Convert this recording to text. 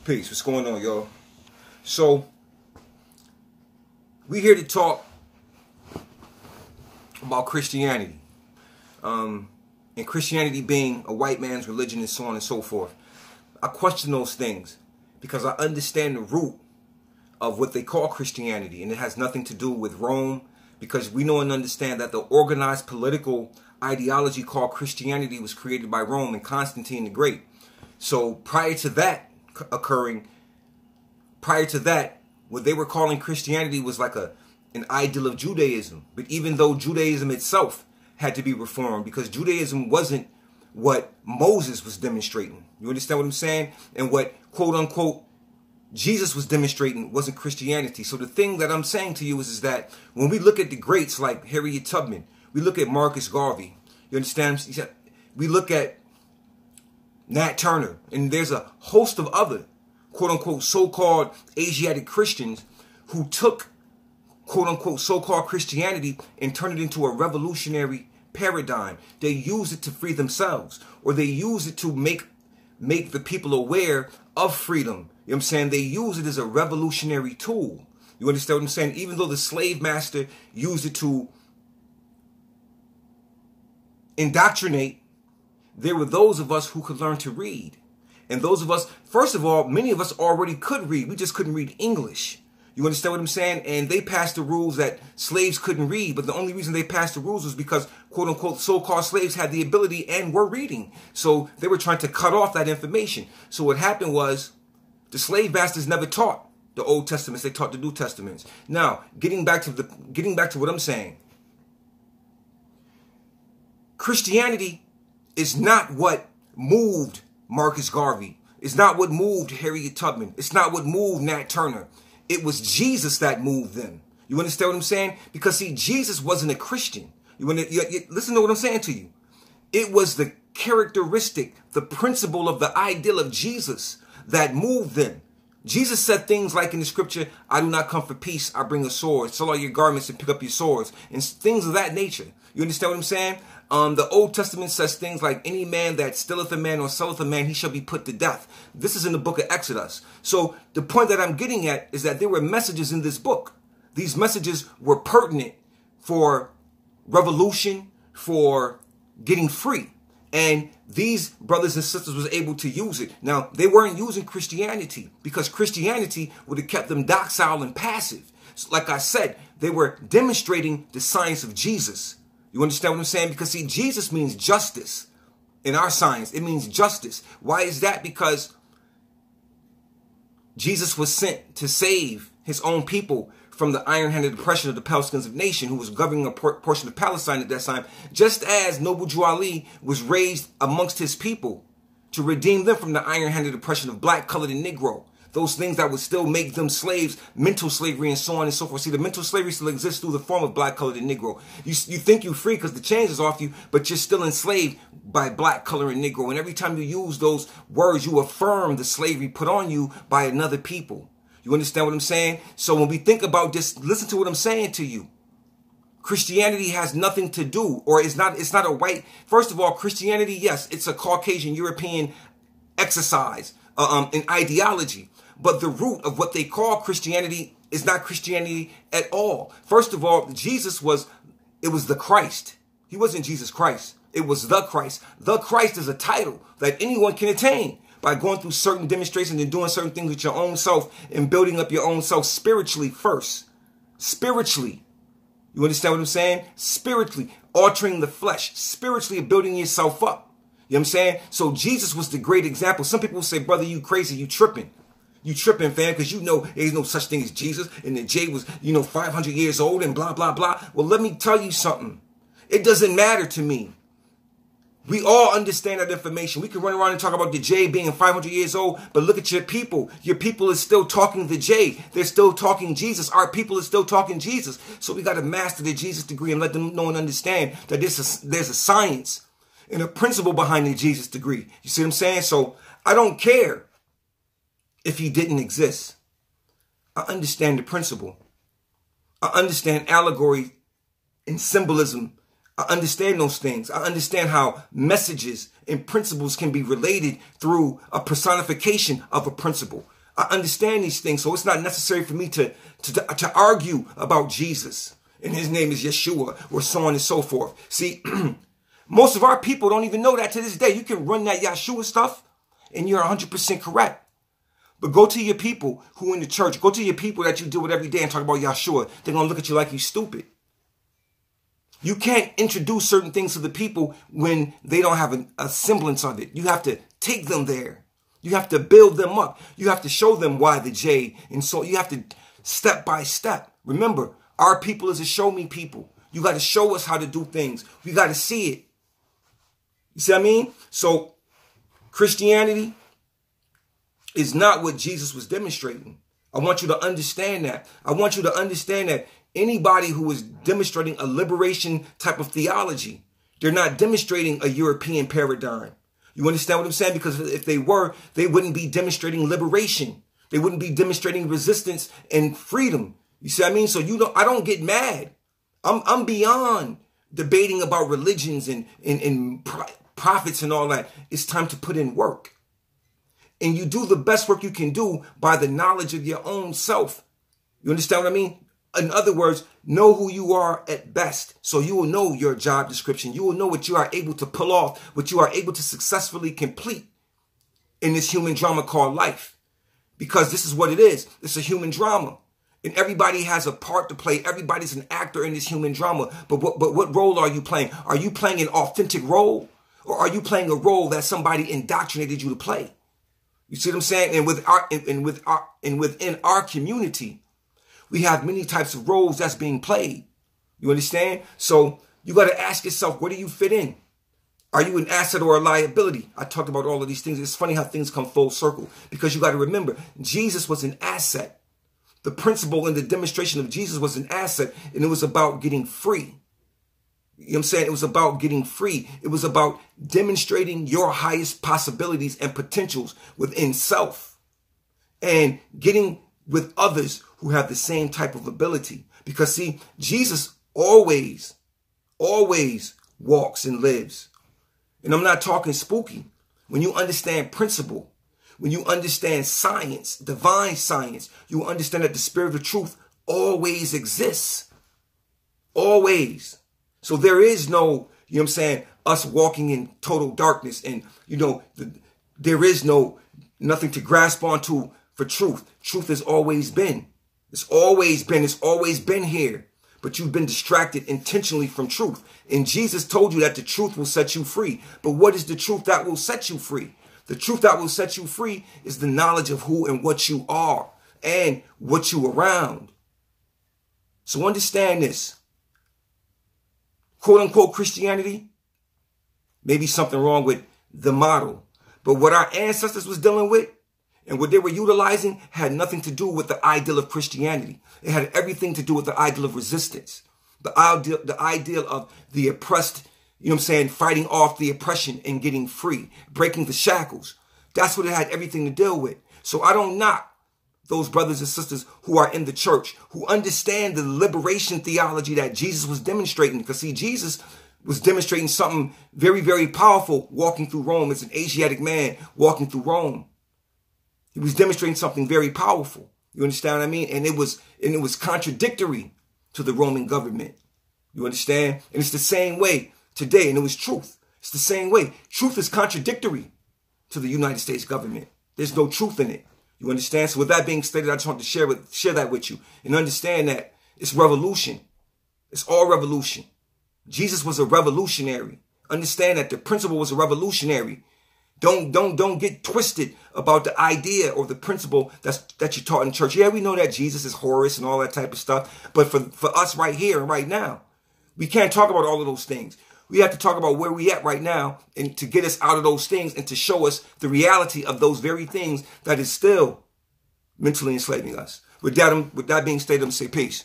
Peace. What's going on, y'all? So, we here to talk about Christianity. And Christianity being a white man's religion and so on and so forth. I question those things because I understand the root of what they call Christianity. And it has nothing to do with Rome, because we know and understand that the organized political ideology called Christianity was created by Rome and Constantine the Great. So prior to that occurring, what they were calling Christianity was like an ideal of Judaism. But even though Judaism itself had to be reformed, because Judaism wasn't what Moses was demonstrating. You understand what I'm saying? And what, quote unquote, Jesus was demonstrating wasn't Christianity. So the thing that I'm saying to you is that when we look at the greats like Harriet Tubman, we look at Marcus Garvey, you understand? We look at Nat Turner, and there's a host of other, quote unquote, so-called Asiatic Christians who took, quote unquote, so-called Christianity and turned it into a revolutionary paradigm. They use it to free themselves, or they use it to make the people aware of freedom. You know what I'm saying? They use it as a revolutionary tool. You understand what I'm saying? Even though the slave master used it to indoctrinate, there were those of us who could learn to read. And those of us, first of all, many of us already could read. We just couldn't read English. You understand what I'm saying? And they passed the rules that slaves couldn't read. But the only reason they passed the rules was because, quote unquote, so-called slaves had the ability and were reading. So they were trying to cut off that information. So what happened was the slave masters never taught the Old Testaments. They taught the New Testaments. Now, getting back to what I'm saying. Christianity is not what moved Marcus Garvey. It's not what moved Harriet Tubman. It's not what moved Nat Turner. It was Jesus that moved them. You understand what I'm saying? Because, see, Jesus wasn't a Christian. You listen to what I'm saying to you. It was the characteristic, the principle of the ideal of Jesus that moved them. Jesus said things like in the scripture, I do not come for peace, I bring a sword. Sell all your garments and pick up your swords. And things of that nature. You understand what I'm saying? The Old Testament says things like, any man that stealeth a man or selleth a man, he shall be put to death. This is in the book of Exodus. So the point that I'm getting at is that there were messages in this book. These messages were pertinent for revolution, for getting free. And these brothers and sisters was able to use it. Now, they weren't using Christianity because Christianity would have kept them docile and passive. So, like I said, they were demonstrating the science of Jesus. You understand what I'm saying? Because, see, Jesus means justice. In our science, it means justice. Why is that? Because Jesus was sent to save his own people from the iron-handed oppression of the Palestinians of nation, who was governing a portion of Palestine at that time, just as Noble Drew Ali was raised amongst his people to redeem them from the iron-handed oppression of black, colored, and Negro. Those things that would still make them slaves, mental slavery, and so on and so forth. See, the mental slavery still exists through the form of black, colored, and Negro. You think you're free because the chains is off you, but you're still enslaved by black, color, and Negro. And every time you use those words, you affirm the slavery put on you by another people. You understand what I'm saying? So when we think about this, listen to what I'm saying to you. Christianity has nothing to do, or it's not a white. First of all, Christianity, yes, it's a Caucasian European exercise, an ideology. But the root of what they call Christianity is not Christianity at all. First of all, Jesus was the Christ. He wasn't Jesus Christ. It was the Christ. The Christ is a title that anyone can attain by going through certain demonstrations and doing certain things with your own self and building up your own self spiritually first. Spiritually. You understand what I'm saying? Spiritually. Altering the flesh. Spiritually building yourself up. You know what I'm saying? So Jesus was the great example. Some people say, brother, you crazy, you tripping. You tripping, fam, because you know there's no such thing as Jesus, and that Jay was, 500 years old and blah, blah, blah. Well, let me tell you something. It doesn't matter to me. We all understand that information. We can run around and talk about the J being 500 years old, but look at your people. Your people is still talking the J. They're still talking Jesus. Our people is still talking Jesus. So we got to master the Jesus degree and let them know and understand that there's a science and a principle behind the Jesus degree. You see what I'm saying? So I don't care if he didn't exist. I understand the principle. I understand allegory and symbolism. I understand those things. I understand how messages and principles can be related through a personification of a principle. I understand these things, so it's not necessary for me to argue about Jesus and his name is Yeshua or so on and so forth. See, most of our people don't even know that to this day. You can run that Yeshua stuff and you're 100% correct. But go to your people who in the church, go to your people that you deal with every day and talk about Yeshua. They're going to look at you like you're stupid. You can't introduce certain things to the people when they don't have a semblance of it. You have to take them there. You have to build them up. You have to show them why the J. And so you have to step by step. Remember, our people is a show me people. You got to show us how to do things. We got to see it. You see what I mean? So Christianity is not what Jesus was demonstrating. I want you to understand that. I want you to understand that anybody who is demonstrating a liberation type of theology, they're not demonstrating a European paradigm. You understand what I'm saying? Because if they were, they wouldn't be demonstrating liberation. They wouldn't be demonstrating resistance and freedom. You see what I mean? So I don't get mad. I'm beyond debating about religions and prophets and all that. It's time to put in work. And you do the best work you can do by the knowledge of your own self. You understand what I mean? In other words, know who you are at best. So you will know your job description. You will know what you are able to pull off, what you are able to successfully complete in this human drama called life. Because this is what it is. It's a human drama. And everybody has a part to play. Everybody's an actor in this human drama. But what role are you playing? Are you playing an authentic role? Or are you playing a role that somebody indoctrinated you to play? You see what I'm saying? And within our community, we have many types of roles that's being played. You understand? So you got to ask yourself, where do you fit in? Are you an asset or a liability? I talked about all of these things. It's funny how things come full circle because you got to remember, Jesus was an asset. The principle and the demonstration of Jesus was an asset, and it was about getting free. You know what I'm saying? It was about getting free. It was about demonstrating your highest possibilities and potentials within self and getting with others who have the same type of ability. Because see, Jesus always walks and lives. And I'm not talking spooky. When you understand principle, when you understand science, divine science, you understand that the spirit of truth always exists. Always. So there is no, you know what I'm saying, us walking in total darkness and, you know, there is nothing to grasp onto for truth. Truth has always been. It's always been here. But you've been distracted intentionally from truth. And Jesus told you that the truth will set you free. But what is the truth that will set you free? The truth that will set you free is the knowledge of who and what you are and what you around. So understand this. Quote unquote Christianity, maybe something wrong with the model. But what our ancestors was dealing with and what they were utilizing had nothing to do with the ideal of Christianity. It had everything to do with the ideal of resistance, the ideal of the oppressed, you know what I'm saying, fighting off the oppression and getting free, breaking the shackles. That's what it had everything to deal with. So I don't knock those brothers and sisters who are in the church, who understand the liberation theology that Jesus was demonstrating. Because see, Jesus was demonstrating something very, very powerful walking through Rome as an Asiatic man walking through Rome. He was demonstrating something very powerful. You understand what I mean? And it was contradictory to the Roman government. You understand? And it's the same way today. And it was truth. It's the same way. Truth is contradictory to the United States government. There's no truth in it. You understand? So with that being stated, I just want to share that with you and understand that it's revolution. It's all revolution. Jesus was a revolutionary. Understand that the principle was a revolutionary. Don't get twisted about the idea or the principle that you taught in church. Yeah, we know that Jesus is Horus and all that type of stuff. But for us right here and right now, we can't talk about all of those things. We have to talk about where we at right now and to get us out of those things and to show us the reality of those very things that is still mentally enslaving us. With that being stated, I'm going to say peace.